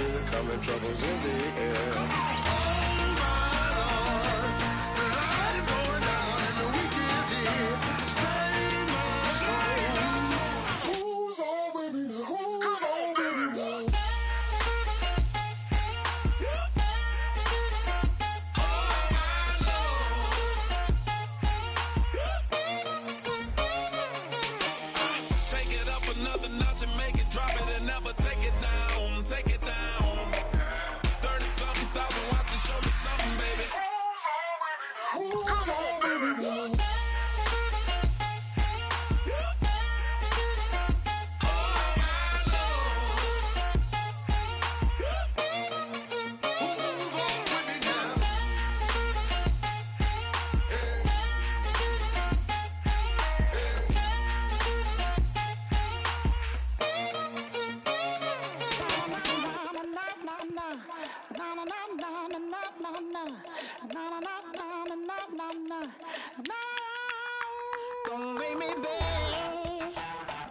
feel it coming, troubles in the air. Oh my Lord, the light is going down and the weekend's here. Save my soul. Who's on with me now? Who's on with me now? Another notch and make it drop it and never take it down. Take it down. 30-something thousand watching, show me something, baby. Who's on, baby? Who's on, baby? Don't make me beg,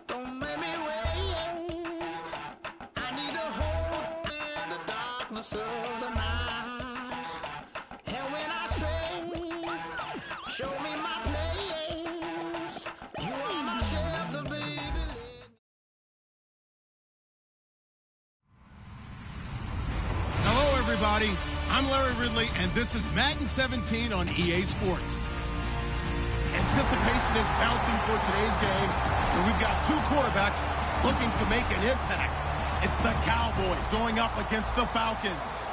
don't make me wait. I need a hope in the darkness of the night. And when I stray, show me my place. You are my shelter, baby. Hello, everybody. I'm Larry Ridley, and this is Madden 17 on EA Sports. Anticipation is bouncing for today's game, and we've got two quarterbacks looking to make an impact. It's the Cowboys going up against the Falcons.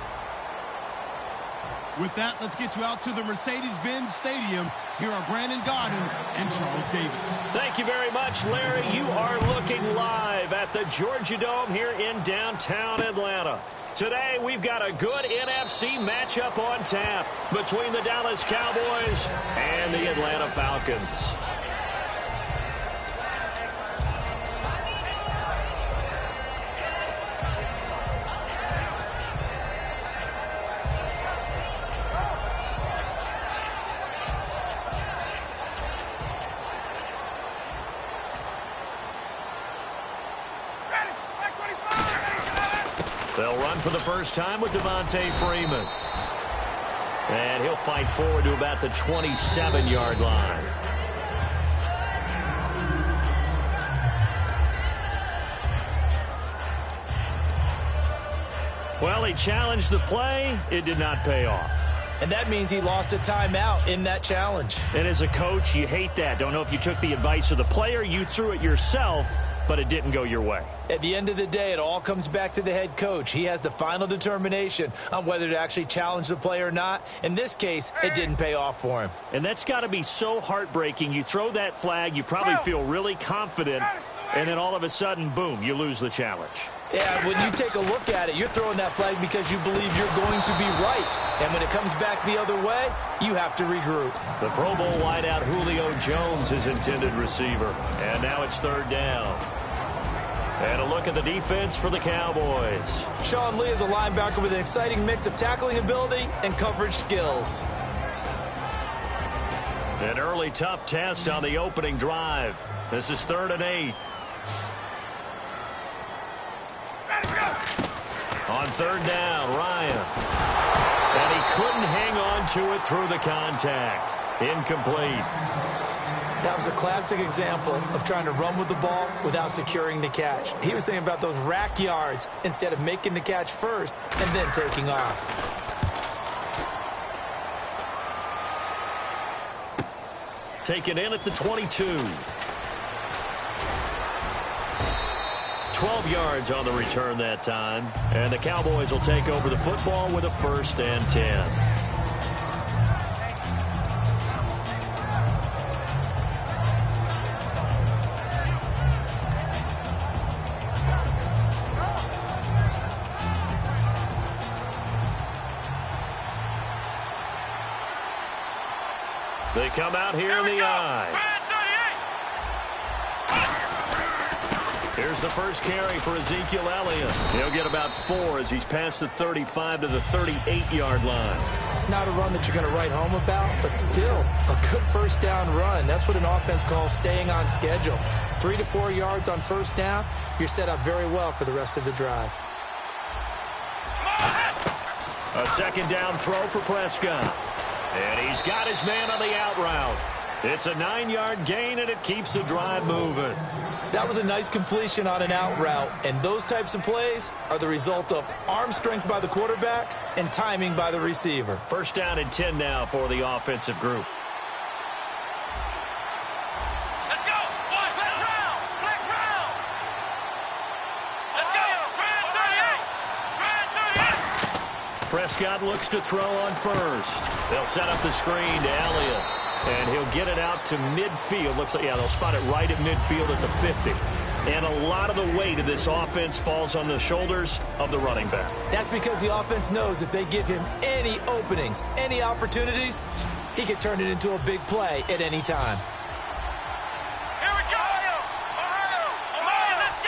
With that, let's get you out to the Mercedes-Benz Stadium. Here are Brandon Godden and Charles Davis. Thank you very much, Larry. You are looking live at the Georgia Dome here in downtown Atlanta. Today, we've got a good NFC matchup on tap between the Dallas Cowboys and the Atlanta Falcons. They'll run for the first time with Devontae Freeman. And he'll fight forward to about the 27-yard line. Well, he challenged the play. It did not pay off. And that means he lost a timeout in that challenge. And as a coach, you hate that. Don't know if you took the advice of the player, you threw it yourself, but it didn't go your way. At the end of the day, it all comes back to the head coach. He has the final determination on whether to actually challenge the play or not. In this case, it didn't pay off for him. And that's got to be so heartbreaking. You throw that flag, you probably feel really confident, and then all of a sudden, boom, you lose the challenge. Yeah, when you take a look at it, you're throwing that flag because you believe you're going to be right. And when it comes back the other way, you have to regroup. The Pro Bowl wideout Julio Jones is intended receiver. And now it's third down. And a look at the defense for the Cowboys. Sean Lee is a linebacker with an exciting mix of tackling ability and coverage skills. An early tough test on the opening drive. This is 3rd and 8. On 3rd down, Ryan. And he couldn't hang on to it through the contact. Incomplete. That was a classic example of trying to run with the ball without securing the catch. He was thinking about those rack yards instead of making the catch first and then taking off. Taken in at the 22. 12 yards on the return that time. And the Cowboys will take over the football with a 1st and 10. They come out here in the eye. Here's the first carry for Ezekiel Elliott. He'll get about 4 as he's past the 35 to the 38-yard line. Not a run that you're going to write home about, but still a good first down run. That's what an offense calls staying on schedule. 3 to 4 yards on first down, you're set up very well for the rest of the drive. A second down throw for Prescott. And he's got his man on the out route. It's a 9-yard gain, and it keeps the drive moving. That was a nice completion on an out route, and those types of plays are the result of arm strength by the quarterback and timing by the receiver. First down and 10 now for the offensive group. Let's go. Boys, let's round. Let's round. Let's go. Grand 38. Prescott looks to throw on first. They'll set up the screen to Elliott. And he'll get it out to midfield. Looks like, yeah, they'll spot it right at midfield at the 50. And a lot of the weight of this offense falls on the shoulders of the running back. That's because the offense knows if they give him any openings, any opportunities, he can turn it into a big play at any time. Here we go. Ohio, let's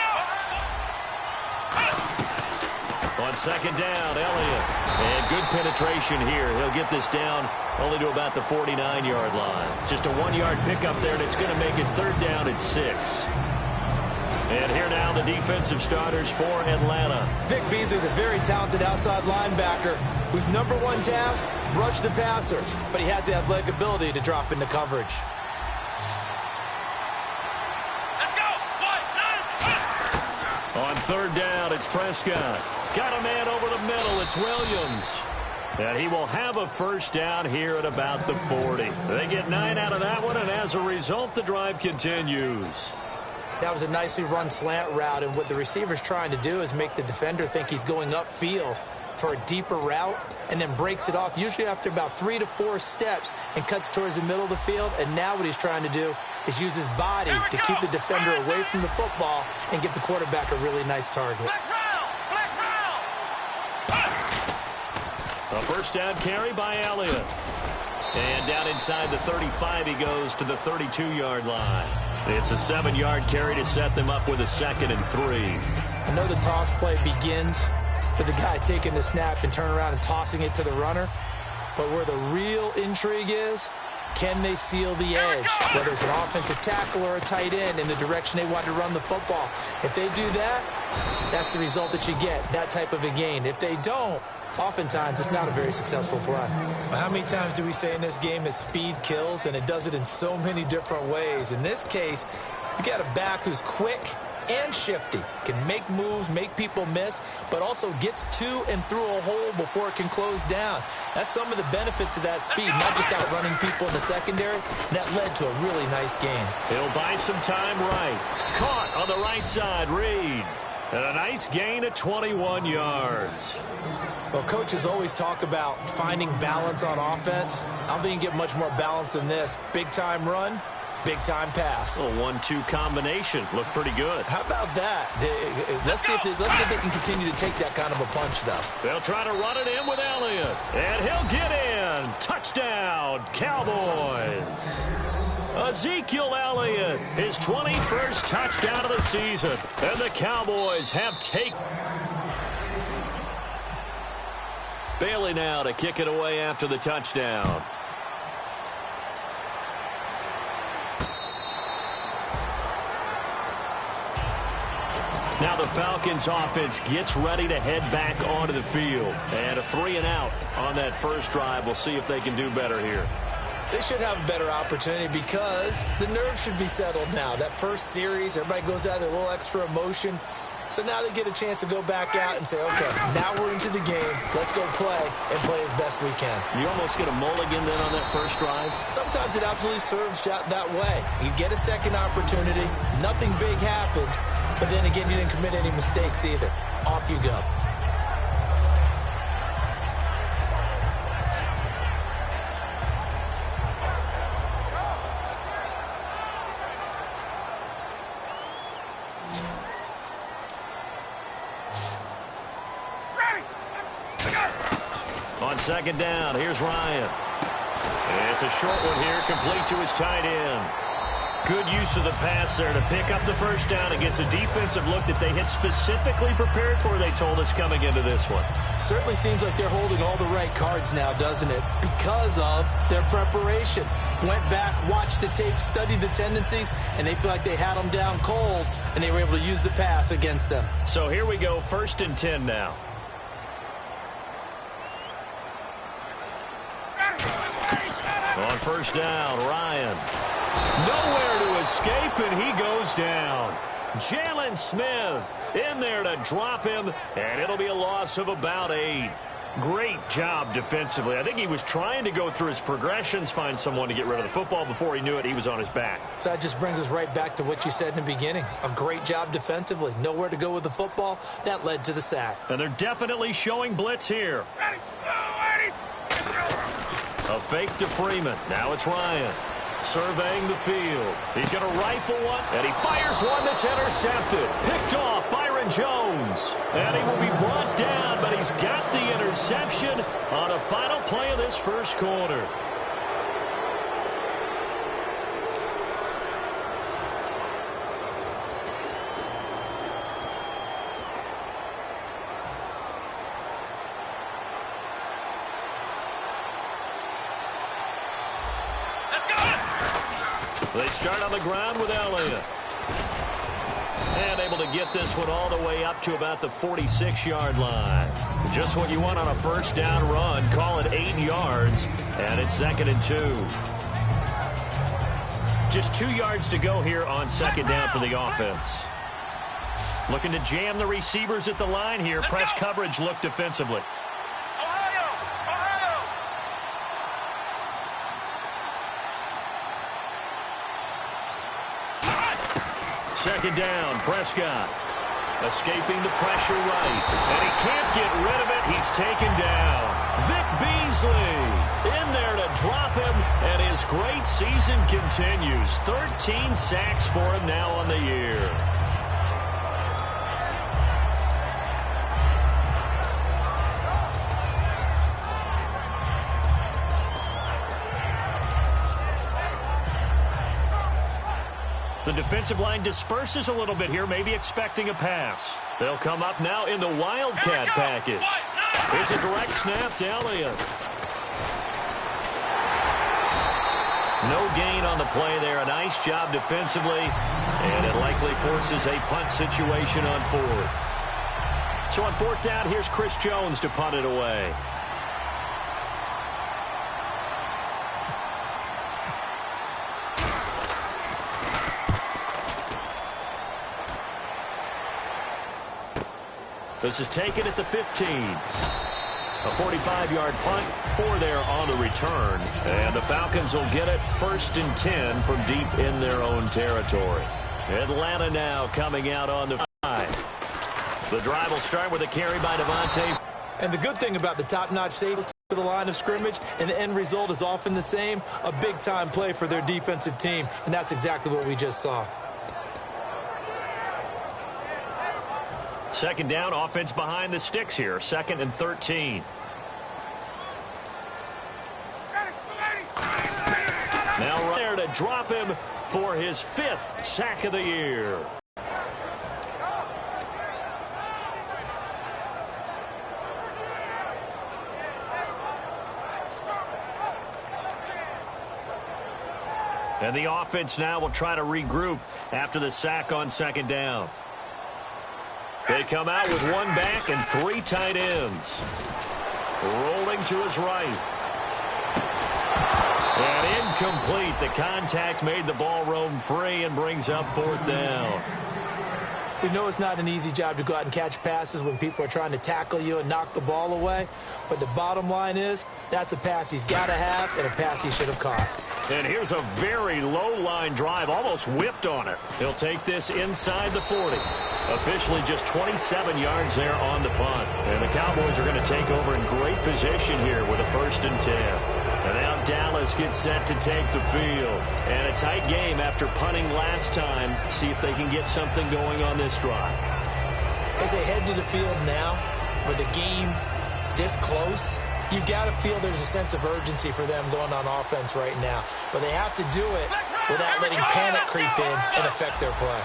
go. On second down, Elliott. And good penetration here. He'll get this down only to about the 49-yard line. Just a 1-yard pickup there, and it's going to make it third down and 6. And here now the defensive starters for Atlanta. Vic Beasley's a very talented outside linebacker whose number one task, rush the passer. But he has the athletic ability to drop into coverage. Let's go. On third down, it's Prescott. Got a man over the middle. It's Williams. And he will have a first down here at about the 40. They get 9 out of that one, and as a result, the drive continues. That was a nicely run slant route, and what the receiver's trying to do is make the defender think he's going upfield for a deeper route and then breaks it off, usually after about 3 to 4 steps, and cuts towards the middle of the field. And now what he's trying to do is use his body to keep the defender away from the football and give the quarterback a really nice target. A first down carry by Elliott. And down inside the 35, he goes to the 32-yard line. It's a 7-yard carry to set them up with a 2nd and 3. I know the toss play begins with the guy taking the snap and turning around and tossing it to the runner. But where the real intrigue is, can they seal the edge? Whether it's an offensive tackle or a tight end in the direction they want to run the football. If they do that, that's the result that you get, that type of a gain. If they don't, oftentimes it's not a very successful play. But how many times do we say in this game that speed kills, and it does it in so many different ways? In this case, you got a back who's quick and shifty, can make moves, make people miss, but also gets to and through a hole before it can close down. That's some of the benefits of that speed, not just outrunning people in the secondary. That led to a really nice game. He'll buy some time right. Caught on the right side, Reed. And a nice gain at 21 yards. Well, coaches always talk about finding balance on offense. I don't think you can get much more balance than this. Big-time run, big-time pass. A 1-2 combination. Looked pretty good. How about that? Let's see if they can continue to take that kind of a punch, though. They'll try to run it in with Elliott. And he'll get in. Touchdown, Cowboys. Ezekiel Elliott, his 21st touchdown of the season. And the Cowboys have taken. Bailey now to kick it away after the touchdown. Now the Falcons offense gets ready to head back onto the field. And a 3-and-out on that first drive. We'll see if they can do better here. They should have a better opportunity because the nerves should be settled now. That first series, everybody goes out with a little extra emotion. So now they get a chance to go back out and say, okay, now we're into the game. Let's go play and play as best we can. You almost get a mulligan then on that first drive? Sometimes it absolutely serves that way. You get a second opportunity. Nothing big happened. But then again, you didn't commit any mistakes either. Off you go. On second down, here's Ryan. It's a short one here, complete to his tight end. Good use of the pass there to pick up the first down against a defensive look that they had specifically prepared for, they told us, coming into this one. Certainly seems like they're holding all the right cards now, doesn't it? Because of their preparation. Went back, watched the tape, studied the tendencies, and they feel like they had them down cold, and they were able to use the pass against them. So here we go, 1st and 10 now. On first down, Ryan. Nowhere to escape, and he goes down. Jalen Smith in there to drop him, and it'll be a loss of about 8. Great job defensively. I think he was trying to go through his progressions, find someone to get rid of the football. Before he knew it, he was on his back. So that just brings us right back to what you said in the beginning. A great job defensively. Nowhere to go with the football. That led to the sack. And they're definitely showing blitz here. A fake to Freeman. Now it's Ryan. Surveying the field. He's going to rifle one, and he fires one that's intercepted. Picked off Byron Jones. And he will be brought down, but he's got the interception on a final play of this first quarter. They start on the ground with Elliott. And able to get this one all the way up to about the 46-yard line. Just what you want on a first down run. Call it 8 yards. And it's 2nd and 2. Just 2 yards to go here on second down for the offense. Looking to jam the receivers at the line here. Press coverage look defensively. Second down, Prescott. Escaping the pressure right. And he can't get rid of it. He's taken down. Vic Beasley in there to drop him. And his great season continues. 13 sacks for him now on the year. The defensive line disperses a little bit here, maybe expecting a pass. They'll come up now in the Wildcat package. Here's a direct snap to Elliott. No gain on the play there. A nice job defensively, and it likely forces a punt situation on 4th. So on 4th down, here's Chris Jones to punt it away. This is taken at the 15. A 45-yard punt, 4 there on the return. And the Falcons will get it 1st and 10 from deep in their own territory. Atlanta now coming out on the 5. The drive will start with a carry by Devontae. And the good thing about the top-notch safety to the line of scrimmage, and the end result is often the same, a big-time play for their defensive team. And that's exactly what we just saw. Second down, offense behind the sticks here. 2nd and 13. Now right there to drop him for his 5th sack of the year. And the offense now will try to regroup after the sack on second down. They come out with 1 back and 3 tight ends. Rolling to his right. And incomplete. The contact made the ball roam free and brings up 4th down. We know it's not an easy job to go out and catch passes when people are trying to tackle you and knock the ball away. But the bottom line is, that's a pass he's got to have and a pass he should have caught. And here's a very low-line drive, almost whiffed on it. He'll take this inside the 40. Officially just 27 yards there on the punt. And the Cowboys are going to take over in great position here with a 1st and 10. And now Dallas gets set to take the field. And a tight game after punting last time. See if they can get something going on this drive. As they head to the field now, with the game this close, you've got to feel there's a sense of urgency for them going on offense right now. But they have to do it without letting panic creep in and affect their play.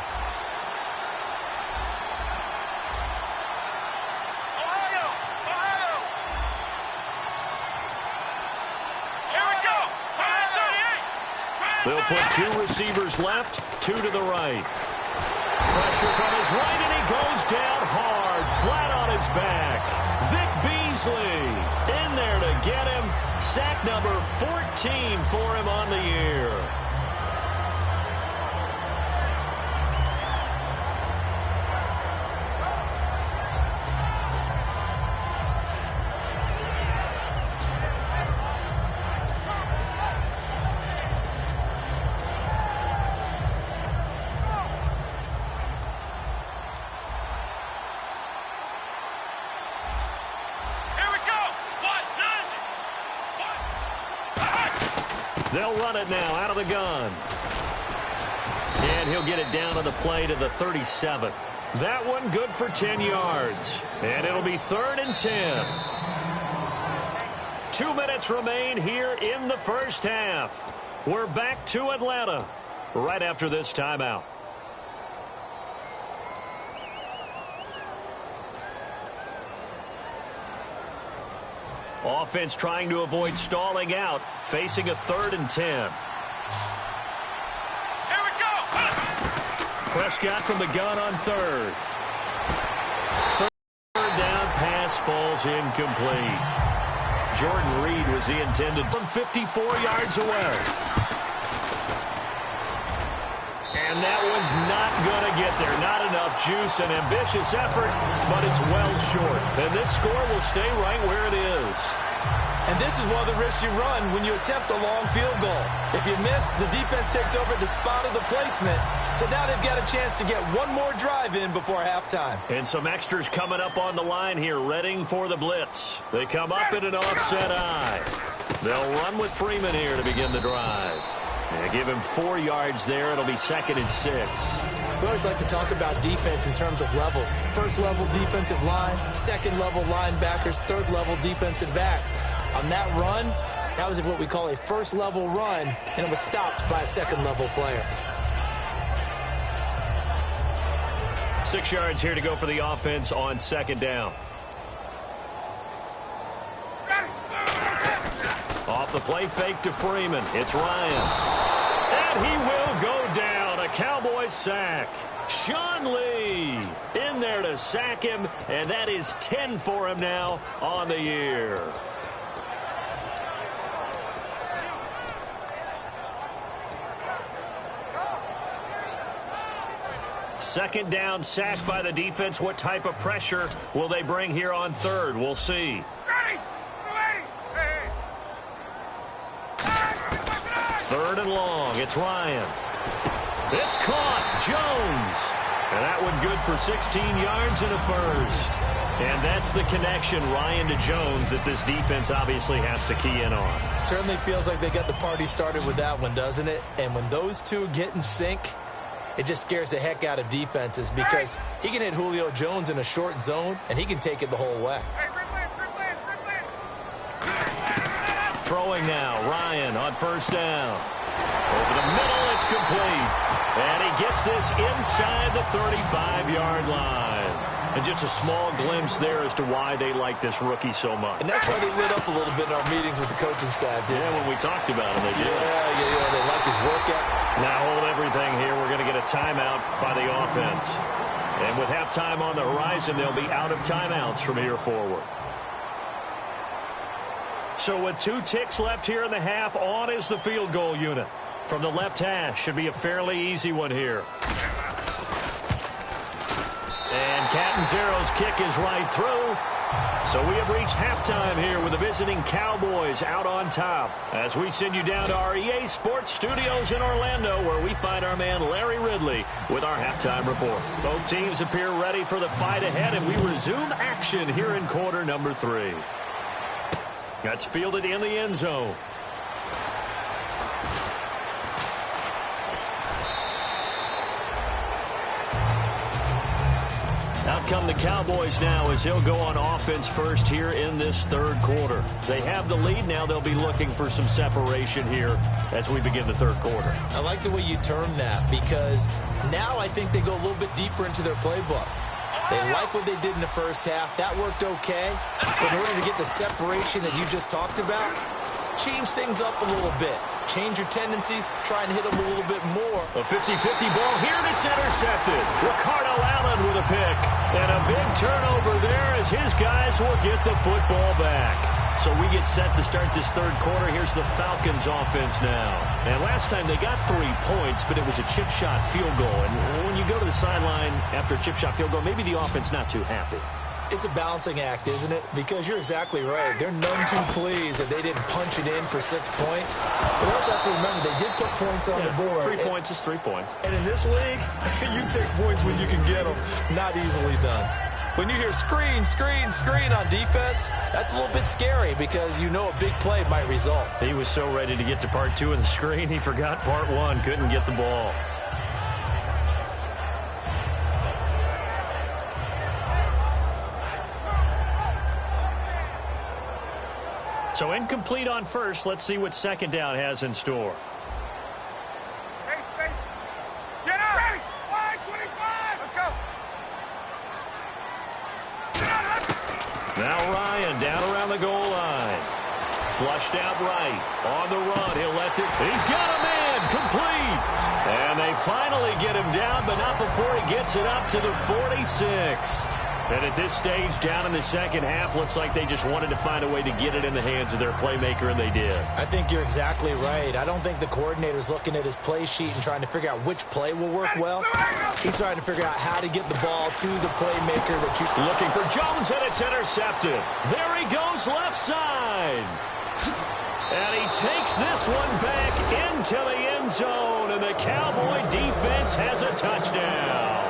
They'll put 2 receivers left, 2 to the right. Pressure from his right, and he goes down hard, flat on his back. Vic Beasley in there to get him. Sack number 14 13 for him on the year. They'll run it now out of the gun. And he'll get it down to the play to the 37. That one good for 10 yards. And it'll be 3rd and 10. 2 minutes remain here in the first half. We're back to Atlanta right after this timeout. Offense trying to avoid stalling out, facing a 3rd and 10. Here we go. Prescott from the gun on 3rd. 3rd down pass falls incomplete. Jordan Reed was the intended from 54 yards away. And that one's not going to get there. Not enough juice, an ambitious effort, but it's well short. And this score will stay right where it is. And this is one of the risks you run when you attempt a long field goal. If you miss, the defense takes over at the spot of the placement. So now they've got a chance to get one more drive in before halftime. And some extras coming up on the line here, readying for the blitz. They come up in an offset eye. They'll run with Freeman here to begin the drive. They give him 4 yards there. It'll be 2nd and 6. We always like to talk about defense in terms of levels. First level defensive line, second level linebackers, third level defensive backs. On that run, that was what we call a first level run, and it was stopped by a second level player. 6 yards here to go for the offense on 2nd down. Off the play fake to Freeman. It's Ryan. And he will go down. A Cowboys sack. Sean Lee in there to sack him. And that is 10 for him now on the year. Second down, sack by the defense. What type of pressure will they bring here on 3rd? We'll see. Third and long. It's Ryan. It's caught. Jones. And that one good for 16 yards and a first. And that's the connection, Ryan to Jones, that this defense obviously has to key in on. Certainly feels like they got the party started with that one, doesn't it? And when those two get in sync, it just scares the heck out of defenses because he can hit Julio Jones in a short zone, and he can take it the whole way. Throwing now, Ryan on 1st down. Over the middle, it's complete. And he gets this inside the 35-yard line. And just a small glimpse there as to why they like this rookie so much. And that's why they lit up a little bit in our meetings with the coaching staff, didn't they? When we talked about him, they did. Yeah, they like his workout. Now hold everything here. We're going to get a timeout by the offense. And with halftime on the horizon, they'll be out of timeouts from here forward. So with 2 ticks left here in the half, on is the field goal unit. From the left hash, should be a fairly easy one here. And Catanzaro's kick is right through. So we have reached halftime here with the visiting Cowboys out on top. As we send you down to our EA Sports Studios in Orlando, where we find our man Larry Ridley with our halftime report. Both teams appear ready for the fight ahead, and we resume action here in quarter number 3. That's fielded in the end zone. Out come the Cowboys now as they'll go on offense first here in this 3rd quarter. They have the lead now. They'll be looking for some separation here as we begin the 3rd quarter. I like the way you term that because now I think they go a little bit deeper into their playbook. They like what they did in the first half. That worked okay. But in order to get the separation that you just talked about, change things up a little bit. Change your tendencies. Try and hit them a little bit more. A 50-50 ball here, and it's intercepted. Ricardo Allen with a pick. And a big turnover there as his guys will get the football back. So we get set to start this third quarter. Here's the Falcons offense now. And last time they got 3 points, but it was a chip shot field goal. And when you go to the sideline after a chip shot field goal, maybe the offense not too happy. It's a balancing act, isn't it? Because you're exactly right. They're none too pleased that they didn't punch it in for 6 points. But also have to remember, they did put points on the board. 3 points is 3 points. And in this league, you take points when you can get them. Not easily done. When you hear screen, screen, screen on defense, that's a little bit scary because you know a big play might result. He was so ready to get to part 2 of the screen, he forgot part 1, couldn't get the ball. So incomplete on first. Let's see what second down has in store. Space. Get out! Ready! 5:25! Let's go! Now Ryan down around the goal line. Flushed out right. On the run. He'll let it. He's got a man. Complete. And they finally get him down, but not before he gets it up to the 46. And at this stage, down in the second half, looks like they just wanted to find a way to get it in the hands of their playmaker, and they did. I think you're exactly right. I don't think the coordinator's looking at his play sheet and trying to figure out which play will work well. He's trying to figure out how to get the ball to the playmaker that you... Looking for Jones, and it's intercepted. There he goes, left side. And he takes this one back into the end zone, and the Cowboy defense has a touchdown.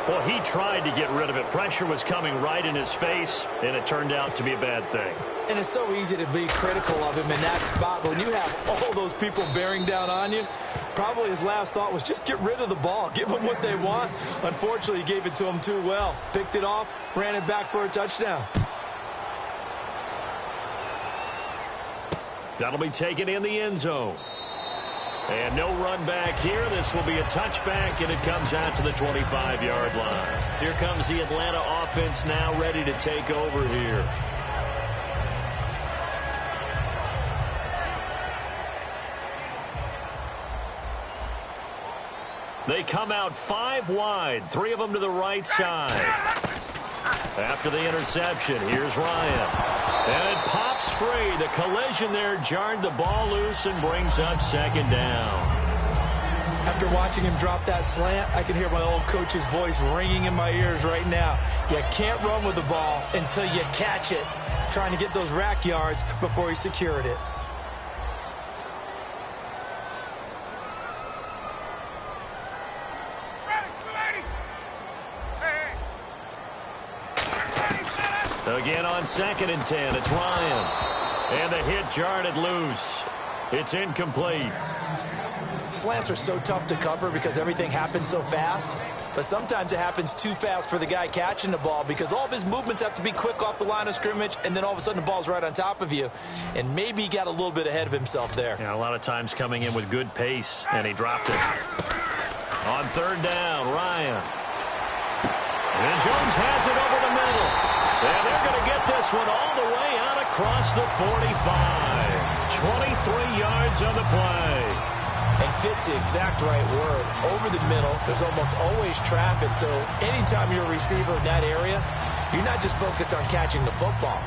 Well, he tried to get rid of it. Pressure was coming right in his face, and it turned out to be a bad thing. And it's so easy to be critical of him in that spot, but when you have all those people bearing down on you, probably his last thought was just get rid of the ball. Give them what they want. Unfortunately, he gave it to them too well. Picked it off, ran it back for a touchdown. That'll be taken in the end zone. And no run back here. This will be a touchback, and it comes out to the 25-yard line. Here comes the Atlanta offense now ready to take over here. They come out 5 wide, 3 of them to the right side. After the interception, here's Ryan. And it pops free. The collision there jarred the ball loose and brings up second down. After watching him drop that slant, I can hear my old coach's voice ringing in my ears right now. You can't run with the ball until you catch it. Trying to get those rack yards before he secured it. Again on 2nd and 10, it's Ryan. And the hit jarred it loose. It's incomplete. Slants are so tough to cover because everything happens so fast. But sometimes it happens too fast for the guy catching the ball because all of his movements have to be quick off the line of scrimmage, and then all of a sudden the ball's right on top of you. And maybe he got a little bit ahead of himself there. Yeah, a lot of times coming in with good pace, and he dropped it. On 3rd down, Ryan. And Jones has it over the middle. And they're going to get this one all the way out across the 45. 23 yards on the play. And fits the exact right word. Over the middle, there's almost always traffic. So anytime you're a receiver in that area, you're not just focused on catching the football.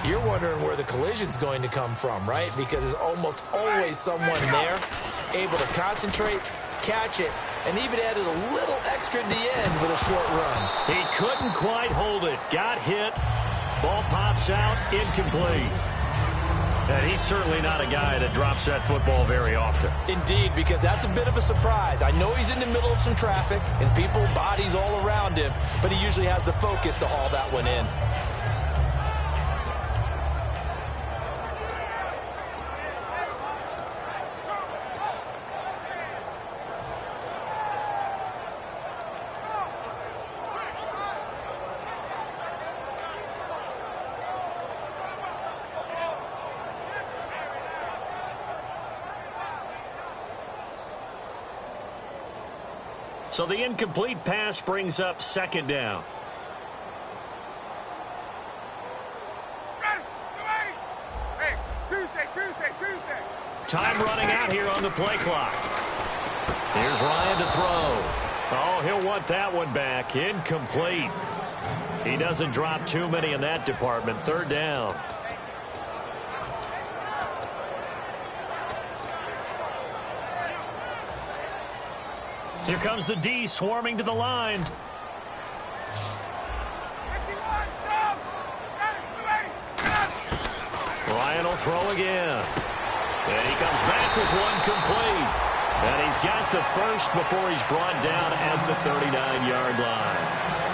You're wondering where the collision's going to come from, right? Because there's almost always someone there able to concentrate, catch it, and even added a little extra at the end with a short run. He couldn't quite hold it. Got hit. Ball pops out. Incomplete. And he's certainly not a guy that drops that football very often. Indeed, because that's a bit of a surprise. I know he's in the middle of some traffic and people, bodies all around him, but he usually has the focus to haul that one in. So the incomplete pass brings up 2nd down. Hey, Tuesday. Time running out here on the play clock. Here's Ryan to throw. Oh, he'll want that one back. Incomplete. He doesn't drop too many in that department. 3rd down. Here comes the D swarming to the line. Ryan will throw again. And he comes back with one complete. And he's got the first before he's brought down at the 39-yard line.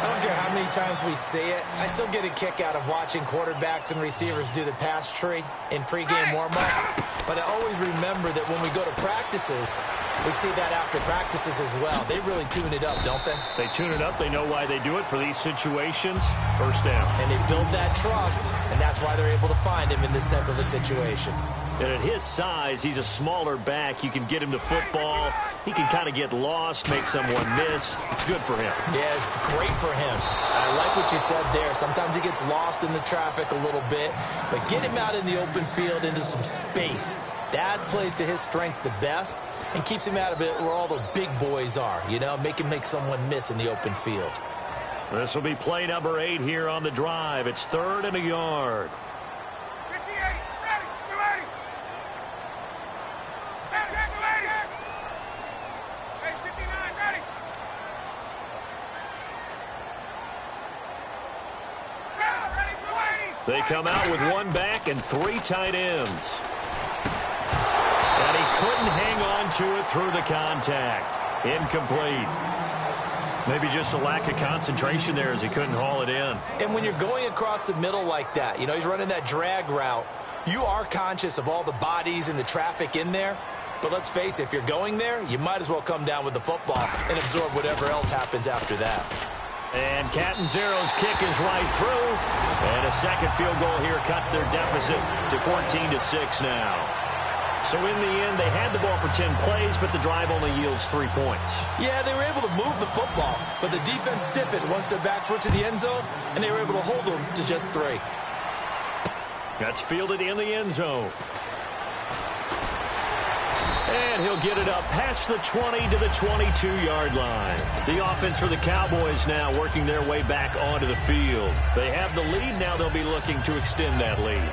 I don't care how many times we say it, I still get a kick out of watching quarterbacks and receivers do the pass tree in pregame warm-up. But I always remember that when we go to practices, we see that after practices as well. They really tune it up, don't they? They tune it up. They know why they do it for these situations. First down. And they build that trust, and that's why they're able to find him in this type of a situation. And at his size, he's a smaller back. You can get him to football. He can kind of get lost, make someone miss. It's good for him. Yeah, it's great for him. I like what you said there. Sometimes he gets lost in the traffic a little bit, but get him out in the open field into some space. That plays to his strengths the best and keeps him out of it where all the big boys are, you know, make him make someone miss in the open field. This will be play number 8 here on the drive. It's 3rd and a yard. 58, ready, 280. Hey, 59, ready. Ready, 280. They come out with one back and 3 tight ends. And he couldn't hang on to it through the contact. Incomplete. Maybe just a lack of concentration there as he couldn't haul it in. And when you're going across the middle like that, you know, he's running that drag route, you are conscious of all the bodies and the traffic in there. But let's face it, if you're going there, you might as well come down with the football and absorb whatever else happens after that. And Catanzaro's kick is right through. And a second field goal here cuts their deficit to 14-6 now. So in the end, they had the ball for 10 plays, but the drive only yields 3 points. Yeah, they were able to move the football, but the defense stiffened once their backs were to the end zone, and they were able to hold them to just 3. That's fielded in the end zone. And he'll get it up past the 20 to the 22-yard line. The offense for the Cowboys now working their way back onto the field. They have the lead. Now they'll be looking to extend that lead.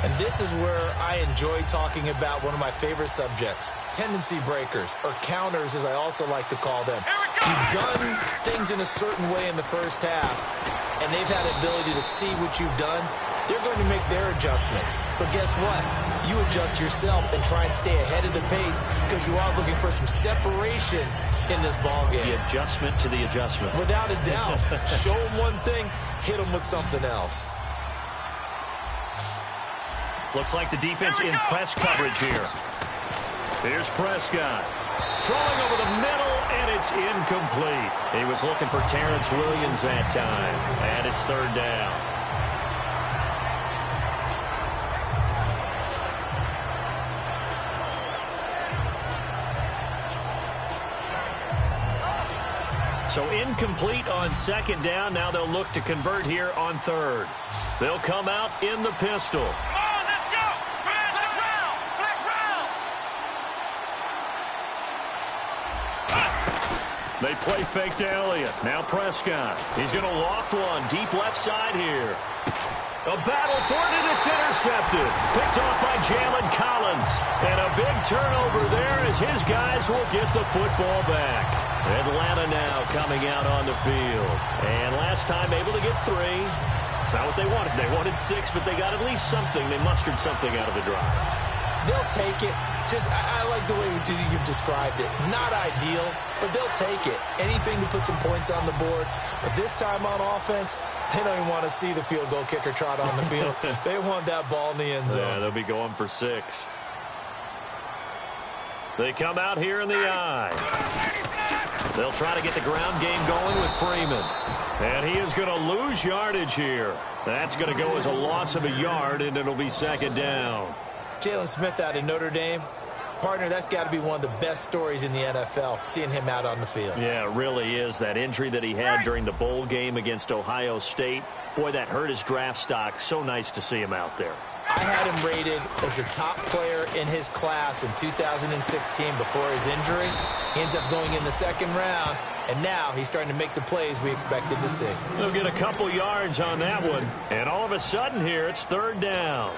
And this is where I enjoy talking about one of my favorite subjects, tendency breakers, or counters as I also like to call them. You've done things in a certain way in the first half, and they've had the ability to see what you've done. They're going to make their adjustments. So guess what? You adjust yourself and try and stay ahead of the pace because you are looking for some separation in this ballgame. The adjustment to the adjustment. Without a doubt. Show them one thing, hit them with something else. Looks like the defense in press coverage here. Here's Prescott. Throwing over the middle, and it's incomplete. He was looking for Terrence Williams that time. And it's 3rd down. So incomplete on 2nd down. Now they'll look to convert here on 3rd. They'll come out in the pistol. They play fake to Elliott. Now Prescott. He's going to loft one deep left side here. A battle for it, and it's intercepted. Picked off by Jalen Collins. And a big turnover there as his guys will get the football back. Atlanta now coming out on the field. And last time able to get 3. It's not what they wanted. They wanted 6, but they got at least something. They mustered something out of the drive. They'll take it. I like the way you've described it. Not ideal, but they'll take it. Anything to put some points on the board. But this time on offense, they don't even want to see the field goal kicker trot on the field. They want that ball in the end zone. Yeah, they'll be going for 6. They come out here in the eye. They'll try to get the ground game going with Freeman. And he is going to lose yardage here. That's going to go as a loss of a yard, and it'll be 2nd down. Jalen Smith out of Notre Dame. Partner, that's got to be one of the best stories in the NFL, seeing him out on the field. Yeah, it really is. That injury that he had during the bowl game against Ohio State, boy, that hurt his draft stock. So nice to see him out there. I had him rated as the top player in his class in 2016 before his injury. He ends up going in the 2nd round, and now he's starting to make the plays we expected to see. He'll get a couple yards on that one, and all of a sudden here, it's 3rd down.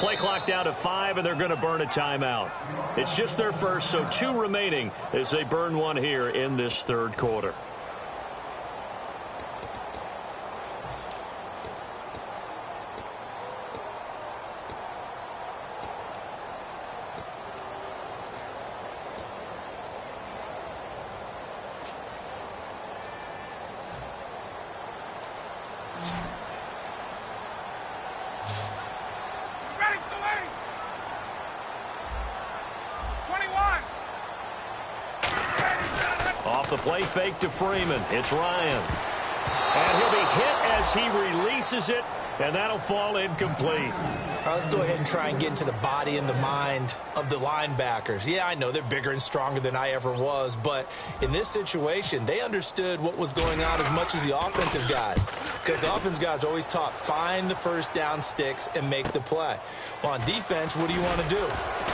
Play clock down to 5, and they're going to burn a timeout. It's just their first, so 2 remaining as they burn one here in this third quarter. Off the play fake to Freeman. It's Ryan. And he'll be hit as he releases it, and that'll fall incomplete. All right, let's go ahead and try and get into the body and the mind of the linebackers. Yeah, I know they're bigger and stronger than I ever was, but in this situation, they understood what was going on as much as the offensive guys, because the offensive guys are always taught, find the first down sticks and make the play. Well, on defense, what do you want to do?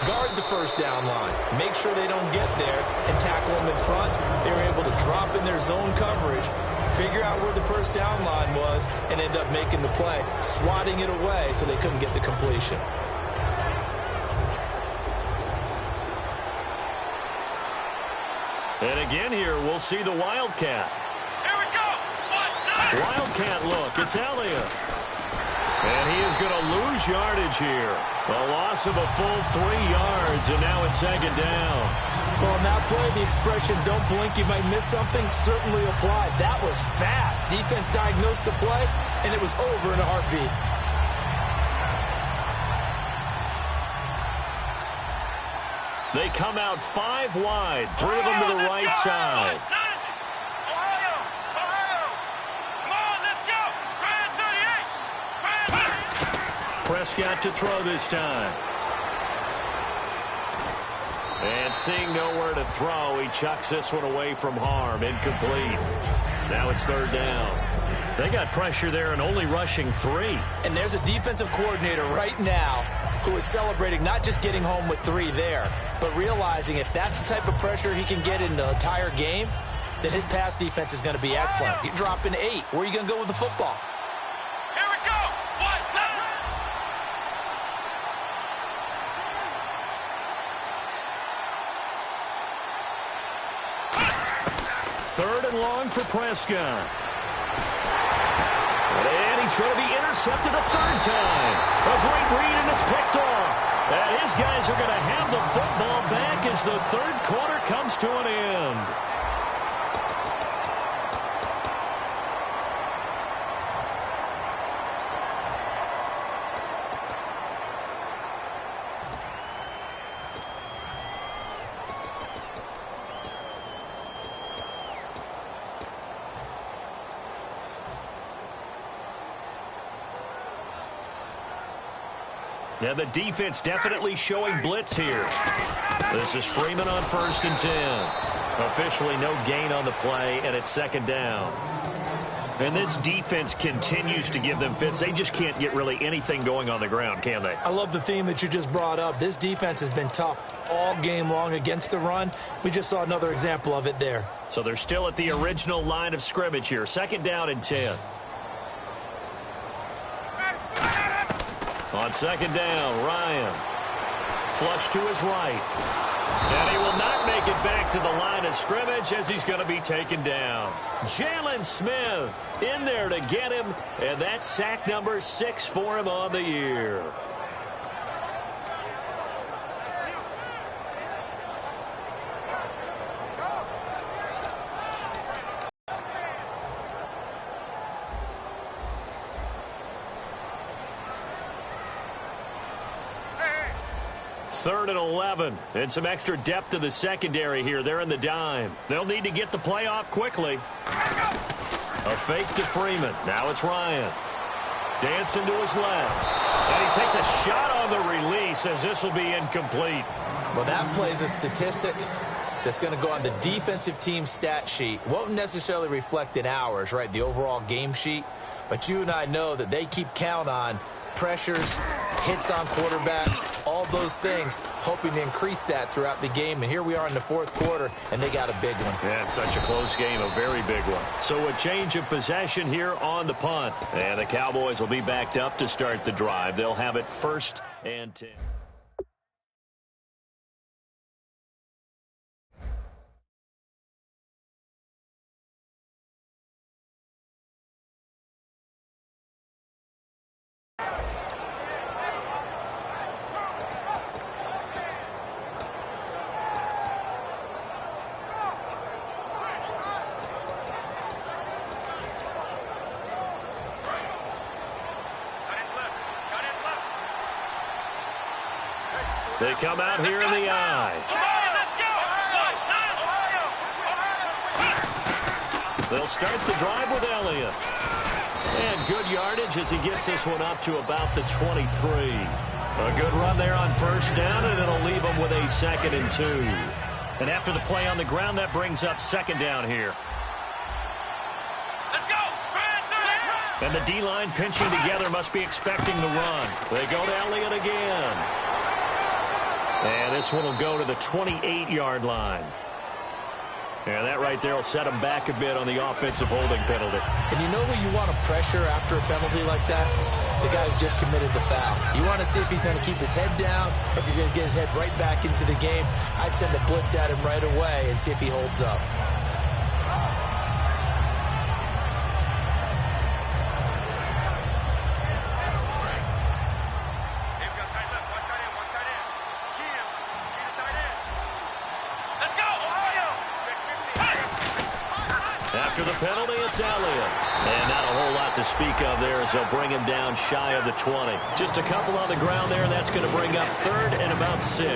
Guard the first down line. Make sure they don't get there and tackle them in front. They were able to drop in their zone coverage, figure out where the first down line was, and end up making the play, swatting it away so they couldn't get the completion. And again here, we'll see the Wildcat. Here we go. Wildcat look. It's Elliott. And he is going to lose yardage here. A loss of a full 3 yards, and now it's second down. Well, on that play, the expression, don't blink, you might miss something, certainly applied. That was fast. Defense diagnosed the play, and it was over in a heartbeat. They come out 5 wide, 3 of them to the right side. Ohio! Come on, let's go! Brand 38! Prescott to throw this time. And seeing nowhere to throw, he chucks this one away from harm. Incomplete. Now it's third down. They got pressure there and only rushing 3. And there's a defensive coordinator right now who is celebrating not just getting home with 3 there, but realizing if that's the type of pressure he can get in the entire game, then his pass defense is going to be excellent. You're dropping 8. Where are you going to go with the football? Here we go! Third and long for Prescott. And he's going to be intercepted a third time. A great read, and it's picked off. And his guys are going to have the football back as the third quarter comes to an end. Now the defense definitely showing blitz here. This is Freeman on 1st and 10. Officially no gain on the play, and it's second down. And this defense continues to give them fits. They just can't get really anything going on the ground, can they? I love the theme that you just brought up. This defense has been tough all game long against the run. We just saw another example of it there. So they're still at the original line of scrimmage here. Second down and 10. On second down, Ryan. Flush to his right. And he will not make it back to the line of scrimmage as he's going to be taken down. Jalen Smith in there to get him, and that's sack number 6 for him on the year. Third and 11, and some extra depth to the secondary here. They're in the dime. They'll need to get the play off quickly. A fake to Freeman. Now it's Ryan. Dancing to his left. And he takes a shot on the release as this will be incomplete. Well, that plays a statistic that's going to go on the defensive team stat sheet. Won't necessarily reflect in ours, right, the overall game sheet. But you and I know that they keep count on pressures, hits on quarterbacks, all those things, hoping to increase that throughout the game. And here we are in the fourth quarter, and they got a big one. Yeah, it's such a close game, a very big one. So a change of possession here on the punt. And the Cowboys will be backed up to start the drive. They'll have it 1st and 10. They come out here in the eye. They'll start the drive with Elliott. And good yardage as he gets this one up to about the 23. A good run there on 1st down, and it'll leave them with a 2nd and 2. And after the play on the ground, that brings up 2nd down here. And the D-line pinching together must be expecting the run. They go to Elliott again. And this one will go to the 28-yard line. And that right there will set them back a bit on the offensive holding penalty. And you know who you want to pressure after a penalty like that? The guy who just committed the foul. You want to see if he's going to keep his head down, or if he's going to get his head right back into the game. I'd send a blitz at him right away and see if he holds up. After the penalty, it's Elliott. And not a whole lot to speak of there as they'll bring him down shy of the 20. Just a couple on the ground there, and that's going to bring up 3rd and about 6.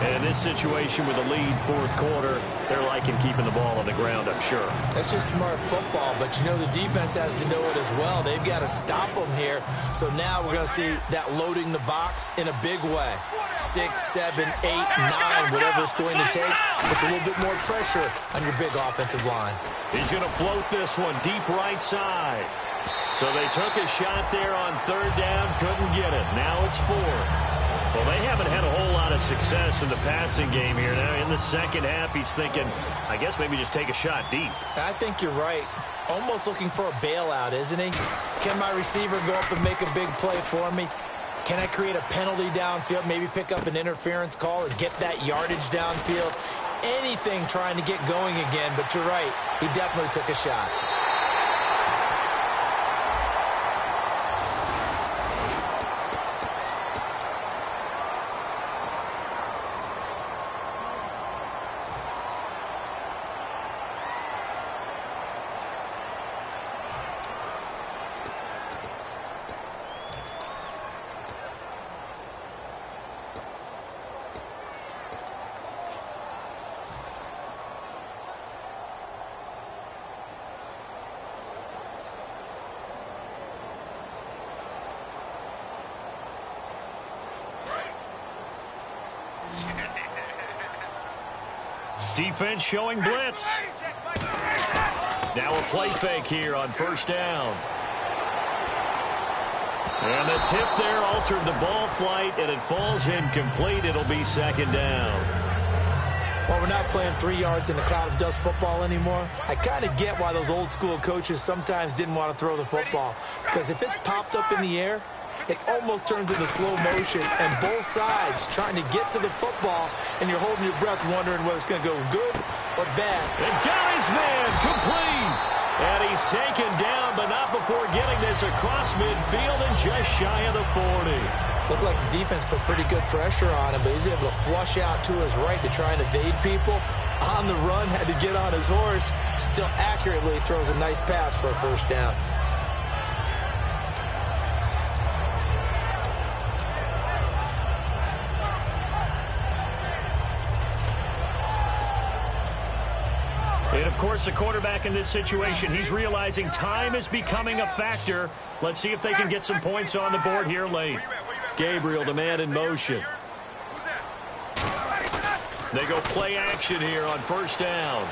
And in this situation with a lead 4th quarter, they're liking keeping the ball on the ground, I'm sure. That's just smart football, but you know the defense has to know it as well. They've got to stop them here. So now we're going to see that loading the box in a big way. 6, 7, 8, 9, whatever it's going to take. It's a little bit more pressure on your big offensive line. He's going to float this one deep right side. So they took a shot there on 3rd down, couldn't get it. Now it's 4th. Well, they haven't had a whole lot of success in the passing game here. Now, in the second half, he's thinking, I guess maybe just take a shot deep. I think you're right. Almost looking for a bailout, isn't he? Can my receiver go up and make a big play for me? Can I create a penalty downfield, maybe pick up an interference call or get that yardage downfield? Anything trying to get going again, but you're right. He definitely took a shot. Defense showing blitz. Now a play fake here on 1st down. And the tip there altered the ball flight, and it falls incomplete. It'll be 2nd down. Well, we're not playing 3 yards in a cloud of dust football anymore. I kind of get why those old school coaches sometimes didn't want to throw the football. Because if it's popped up in the air, it almost turns into slow motion, and both sides trying to get to the football, and you're holding your breath wondering whether it's going to go good or bad. And got his man complete. And he's taken down, but not before getting this across midfield and just shy of the 40. Looked like the defense put pretty good pressure on him, but he's able to flush out to his right to try and evade people. On the run, had to get on his horse. Still accurately throws a nice pass for a 1st down. And, of course, the quarterback in this situation, he's realizing time is becoming a factor. Let's see if they can get some points on the board here late. Gabriel, the man in motion. They go play action here on 1st down.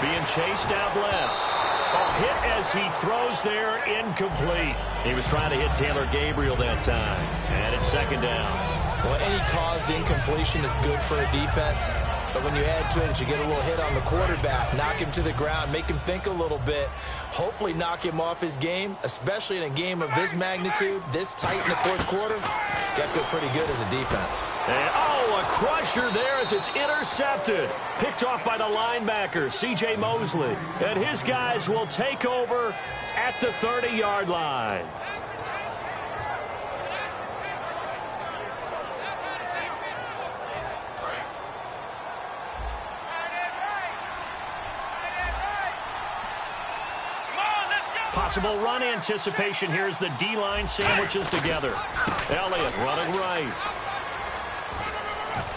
Being chased out left. A hit as he throws there, incomplete. He was trying to hit Taylor Gabriel that time. And it's second down. Well, any caused incompletion is good for a defense. But when you add to it that you get a little hit on the quarterback, knock him to the ground, make him think a little bit, hopefully knock him off his game, especially in a game of this magnitude, this tight in the fourth quarter, got to feel pretty good as a defense. And, oh, a crusher there as it's intercepted. Picked off by the linebacker, C.J. Mosley. And his guys will take over at the 30-yard line. Possible run anticipation here as the D-line sandwiches together. Elliott running right.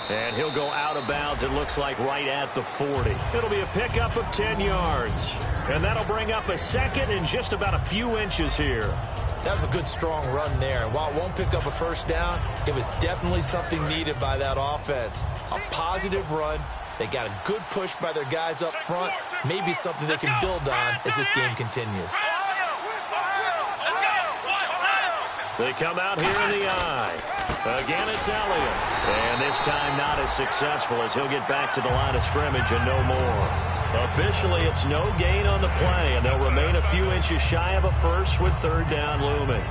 And he'll go out of bounds, it looks like, right at the 40. It'll be a pickup of 10 yards. And that'll bring up a second and just about a few inches here. That was a good, strong run there. While it won't pick up a first down, it was definitely something needed by that offense. A positive run. They got a good push by their guys up front. Maybe something they can build on as this game continues. They come out here in the eye. Again, it's Elliott. And this time not as successful as he'll get back to the line of scrimmage and no more. Officially, it's no gain on the play, and they'll remain a few inches shy of a first with third down looming.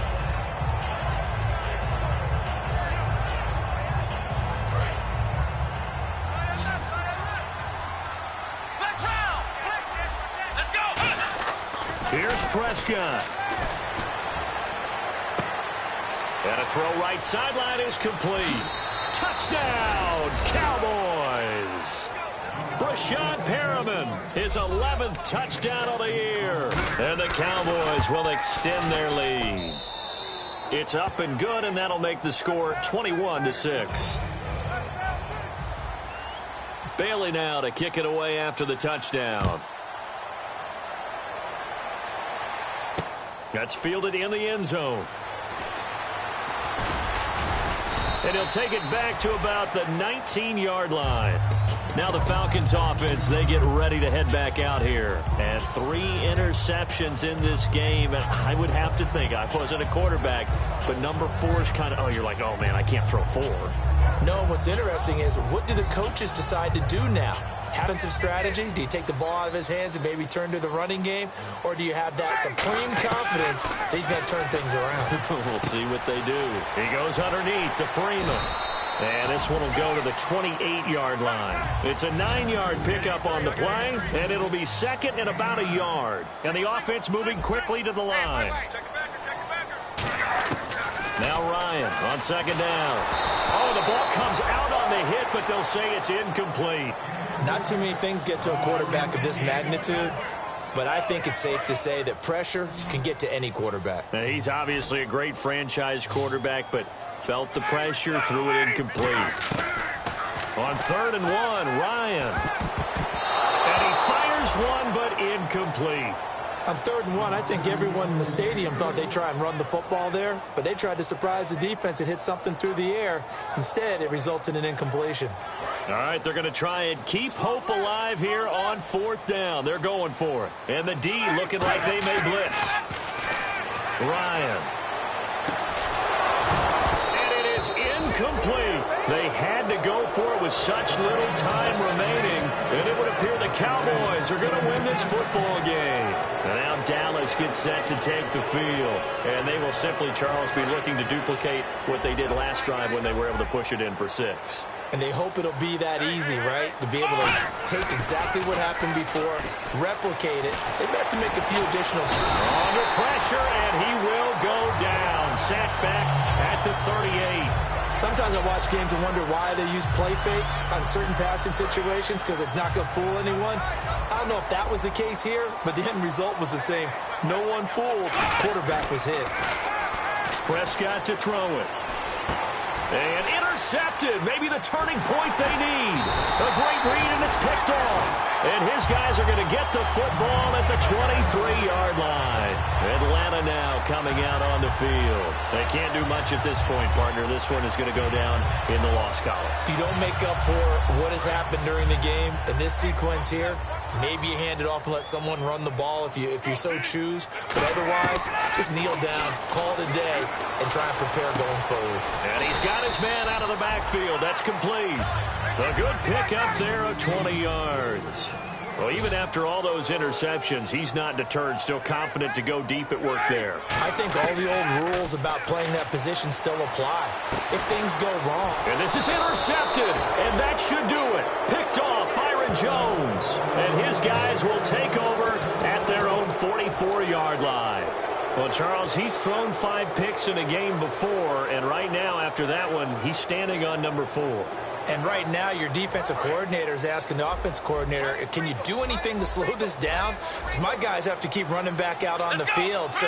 Here's Prescott. And a throw right sideline is complete. Touchdown, Cowboys. Brashad Perriman, his 11th touchdown of the year. And the Cowboys will extend their lead. It's up and good, and that'll make the score 21-6. Bailey now to kick it away after the touchdown. That's fielded in the end zone. And he'll take it back to about the 19-yard line. Now the Falcons offense, they get ready to head back out here. And 3 interceptions in this game. And I would have to think, I wasn't a quarterback, but number 4 is kind of, oh, you're like, oh, man, I can't throw 4. No, what's interesting is what do the coaches decide to do now? Offensive strategy? Do you take the ball out of his hands and maybe turn to the running game? Or do you have that supreme confidence that he's going to turn things around? We'll see what they do. He goes underneath to Freeman. And this one will go to the 28-yard line. It's a 9-yard pickup on the play, and it'll be second and about a yard. And the offense moving quickly to the line. Now Ryan on second down. Oh, the ball comes out on the hit, but they'll say it's incomplete. Not too many things get to a quarterback of this magnitude, but I think it's safe to say that pressure can get to any quarterback. Now, he's obviously a great franchise quarterback, but felt the pressure, threw it incomplete. On 3rd and 1, Ryan. And he fires one, but incomplete. On 3rd and 1, I think everyone in the stadium thought they'd try and run the football there, but they tried to surprise the defense and hit something through the air. Instead, it results in an incompletion. All right, they're going to try and keep hope alive here on 4th down. They're going for it. And the D looking like they may blitz. Ryan. And it is incomplete. They had to go for it with such little time remaining. And it would appear the Cowboys are going to win this football game. And now Dallas gets set to take the field. And they will simply, Charles, be looking to duplicate what they did last drive when they were able to push it in for 6. And they hope it'll be that easy, right? To be able to take exactly what happened before, replicate it. They've got to make a few additional. Under pressure, and he will go down. Sacked back at the 38. Sometimes I watch games and wonder why they use play fakes on certain passing situations, because it's not going to fool anyone. I don't know if that was the case here, but the end result was the same. No one fooled. Quarterback was hit. Prescott to throw it. And intercepted. Maybe the turning point they need. A great read, and it's picked off. And his guys are going to get the football at the 23-yard line. Atlanta now coming out on the field. They can't do much at this point, partner. This one is going to go down in the loss column. You don't make up for what has happened during the game in this sequence here. Maybe you hand it off and let someone run the ball if you so choose. But otherwise, just kneel down, call it a day, and try and prepare going forward. And he's got his man out of the backfield. That's complete. A good pick up there of 20 yards. Well, even after all those interceptions, he's not deterred, still confident to go deep at work there. I think all the old rules about playing that position still apply. If things go wrong. And this is intercepted, and that should do it. Picked off Byron Jones. And his guys will take over at their own 44-yard line. Well, Charles, he's thrown 5 picks in a game before, and right now after that one, he's standing on number 4. And right now, your defensive coordinator is asking the offense coordinator, can you do anything to slow this down? Because my guys have to keep running back out on the field. So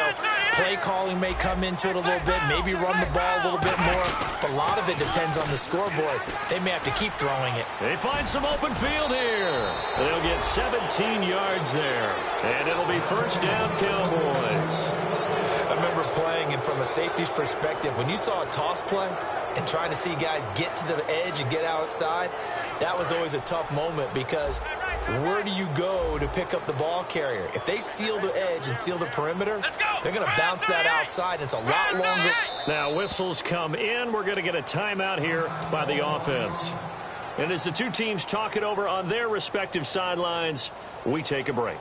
play calling may come into it a little bit, maybe run the ball a little bit more. But a lot of it depends on the scoreboard. They may have to keep throwing it. They find some open field here. They'll get 17 yards there. And it'll be first down, Cowboys. I remember playing, and from a safety's perspective, when you saw a toss play and trying to see guys get to the edge and get outside, that was always a tough moment because where do you go to pick up the ball carrier? If they seal the edge and seal the perimeter, they're going to bounce that outside, and it's a lot longer. Now whistles come in. We're going to get a timeout here by the offense. And as the two teams talk it over on their respective sidelines, we take a break.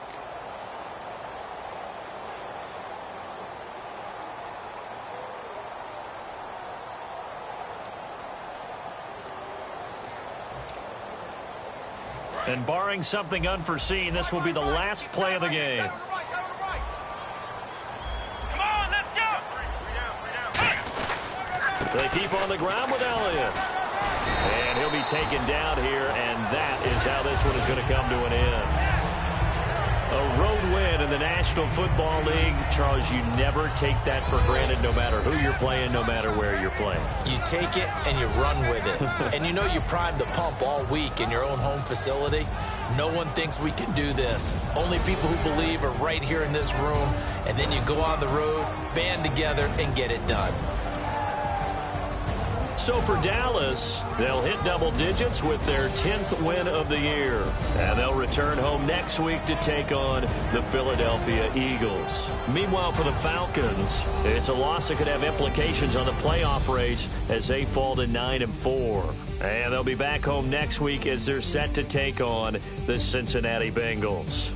And barring something unforeseen, this will be the last play of the game. Come on, let's go. They keep on the ground with Elliott. And he'll be taken down here, and that is how this one is going to come to an end. A road win in the National Football League. Charles, you never take that for granted no matter who you're playing, no matter where you're playing. You take it and you run with it. And you know you primed the pump all week in your own home facility. No one thinks we can do this. Only people who believe are right here in this room. And then you go on the road, band together, and get it done. So for Dallas, they'll hit double digits with their 10th win of the year. And they'll return home next week to take on the Philadelphia Eagles. Meanwhile, for the Falcons, it's a loss that could have implications on the playoff race as they fall to 9-4. And they'll be back home next week as they're set to take on the Cincinnati Bengals.